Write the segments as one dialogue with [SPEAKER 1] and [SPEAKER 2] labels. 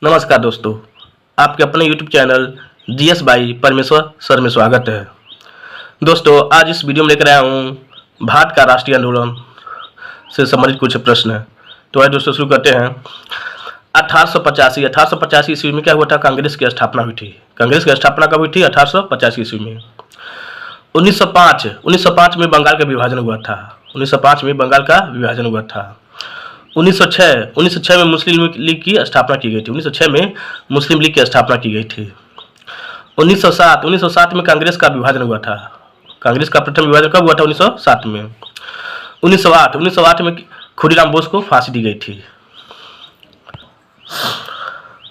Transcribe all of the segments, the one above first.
[SPEAKER 1] नमस्कार दोस्तों, आपके अपने YouTube चैनल जीएस बाई परमेश्वर सर में स्वागत है। दोस्तों, आज इस वीडियो में लेकर आया हूँ भारत का राष्ट्रीय आंदोलन से संबंधित कुछ प्रश्न। तो आइए दोस्तों शुरू करते हैं। 1885 ईस्वी में क्या हुआ था? कांग्रेस की स्थापना हुई थी। कांग्रेस की स्थापना कब हुई थी? 1885 ईस्वी में। 1905 में बंगाल का विभाजन हुआ था। 1905 में बंगाल का विभाजन हुआ था। 1906 में मुस्लिम लीग की स्थापना की गई थी। 1906 में मुस्लिम लीग की स्थापना की गई थी। 1907 में कांग्रेस का विभाजन हुआ था। कांग्रेस का प्रथम विभाजन कब हुआ था? 1907 में। 1908 में खुदीराम बोस को फांसी दी गई थी।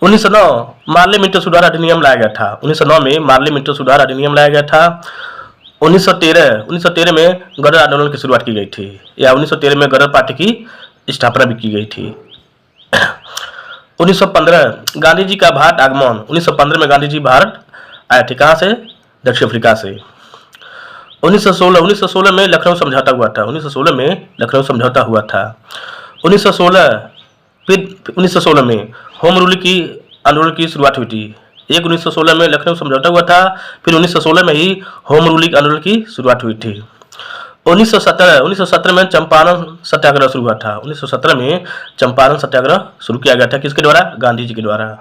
[SPEAKER 1] 1909 मार्ले मिंटो सुधार अधिनियम लाया गया था। 1909 में मार्ले मिंटो सुधार अधिनियम लाया गया था। 1913 में गदर आंदोलन की शुरुआत की गई थी, या 1913 में गदर पार्टी की स्थापना भी की गई थी। 1915 गांधी जी का भारत आगमन। 1915 में गांधी जी भारत आए थे। कहाँ से? दक्षिण अफ्रीका से। 1916 में लखनऊ समझौता हुआ था। 1916 में लखनऊ समझौता हुआ था। 1916 में होम रूल की आंदोलन की शुरुआत हुई थी। 1916 में लखनऊ समझौता हुआ था, फिर 1916 में ही होम रूलिंग आंदोलन की शुरुआत हुई थी। 1917 में चंपारण सत्याग्रह शुरू हुआ था। 1917 में चंपारण सत्याग्रह शुरू किया गया था। किसके द्वारा? गांधी जी के द्वारा।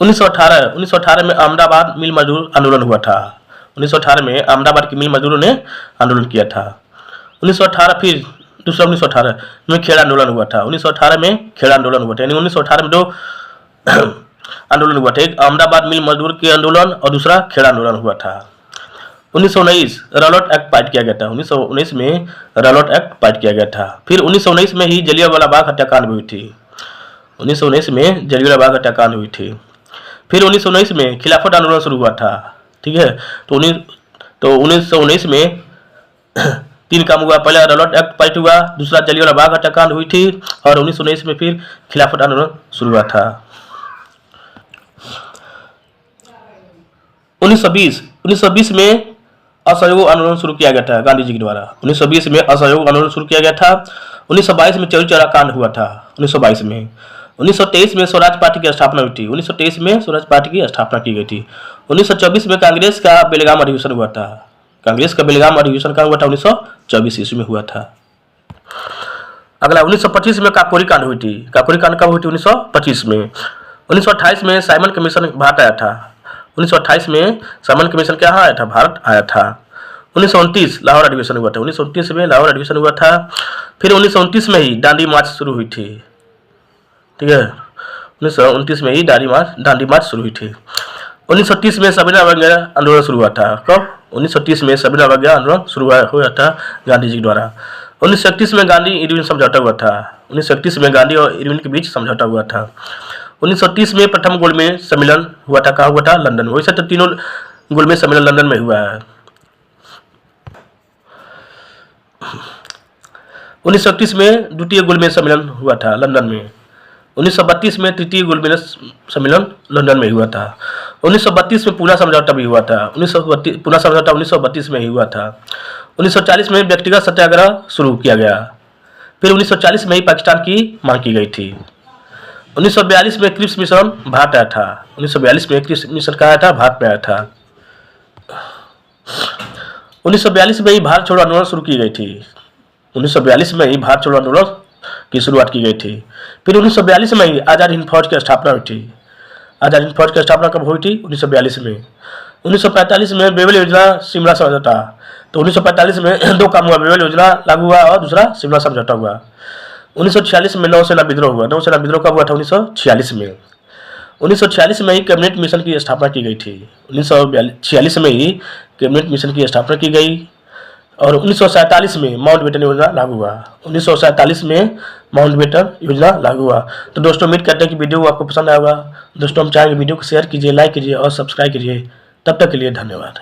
[SPEAKER 1] 1918 में अहमदाबाद मिल मजदूर आंदोलन हुआ था। 1918 में अहमदाबाद की मिल मजदूरों ने आंदोलन किया था। 1918 में खेड़ा आंदोलन हुआ था। 1918 में खेड़ा आंदोलन हुआ था, यानी 1918 में दो आंदोलन हुआ था। एक अहमदाबाद मिल मजदूर के आंदोलन और दूसरा खेड़ा आंदोलन हुआ था। 1919 रॉलॉट एक्ट पारित किया गया था। 1919 में रॉलॉट एक्ट पारित किया गया था। फिर 1919 में ही जलियांवाला बाग हत्याकांड हुई थी। 1919 में जलियांवाला बाग हत्याकांड हुई थी। फिर 1919 में खिलाफत आंदोलन शुरू हुआ था। ठीक है, तो 1919 में तीन काम हुआ। पहला रॉलॉट एक्ट पारित हुआ, दूसरा जलियांवाला बाग हत्याकांड हुई थी, और 1919 में फिर खिलाफत आंदोलन शुरू हुआ था। 1920 में असहयोग आंदोलन शुरू किया गया था गांधी जी के द्वारा। 1920 में असहयोग आंदोलन शुरू किया गया था। 1922 में चौरी चौरा कांड हुआ था। 1922 में 1923 में स्वराज पार्टी की स्थापना हुई थी। 1923 में स्वराज पार्टी की स्थापना की गई थी। 1924 में कांग्रेस का बेलगाम अधिवेशन हुआ था। कांग्रेस का बेलगाम अधिवेशन कहाँ हुआ था? 1924 ईस्वी में हुआ था। अगला 1925 में काकोरी कांड हुई थी। काकोरी कांड कब हुई थी? 1925 में। 1928 में साइमन कमीशन भारत आया था। 1928 में साइमन कमीशन क्या आया था? भारत आया था। 1929 लाहौर अधिवेशन हुआ था। 1929 में लाहौर अधिवेशन हुआ था। फिर 1929 में ही दांडी मार्च शुरू हुई थी। ठीक है, 1929 में ही दांडी मार्च शुरू हुई थी। 1930 में सविनय अवज्ञा आंदोलन शुरू हुआ था। कब? 1930 में सविनय अवज्ञा आंदोलन शुरू हुआ था गांधी जी द्वारा। 1931 में गांधी इरविन समझौता हुआ था। 1931 में गांधी और इरविन के बीच समझौता हुआ था। 1930 में प्रथम गोलमेज सम्मेलन हुआ था। कहाँ हुआ था? लंदन में। वैसे तो तीनों गोलमेज सम्मेलन लंदन में हुआ है। 1931 में द्वितीय गोलमेज सम्मेलन हुआ था लंदन में। 1932 में तृतीय गोलमेज सम्मेलन लंदन में हुआ था। 1932 में पूना समझौता भी हुआ था। पूना समझौता 1932 में ही हुआ था। 1940 में व्यक्तिगत सत्याग्रह शुरू किया गया। फिर 1940 में ही पाकिस्तान की मांग की गई थी। 1942 में क्रिप्स मिशन भारत आया था। 1942 में क्रिप्स मिशन कहाँ आया था? भारत में आया था। 1942 में ही भारत छोड़ो आंदोलन शुरू की गई थी। 1942 में ही भारत छोड़ो आंदोलन की शुरुआत की गई थी। फिर 1942 में ही आज़ाद हिंद फौज की स्थापना हुई थी। आज़ाद हिंद फौज की स्थापना कब हुई थी? 1942 में। 1945 में बेवल योजना शिमला समझौता। तो 1945 में दो काम हुआ, बेवल योजना लागू हुआ और दूसरा शिमला समझौता हुआ। 1946 में नौसेना विद्रोह हुआ। नौसेना विद्रोह कब हुआ था? 1946 में। 1946 में ही कैबिनेट मिशन की स्थापना की गई थी। 1946 में ही कैबिनेट मिशन की स्थापना की गई, और 1947 में माउंटबेटन योजना लागू हुआ। 1947 में माउंटबेटन योजना लागू हुआ। तो दोस्तों, उम्मीद करते हैं कि वीडियो आपको पसंद आएगा। दोस्तों, हम चाहेंगे वीडियो को शेयर कीजिए, लाइक कीजिए और सब्सक्राइब कीजिए। तब तक के लिए धन्यवाद।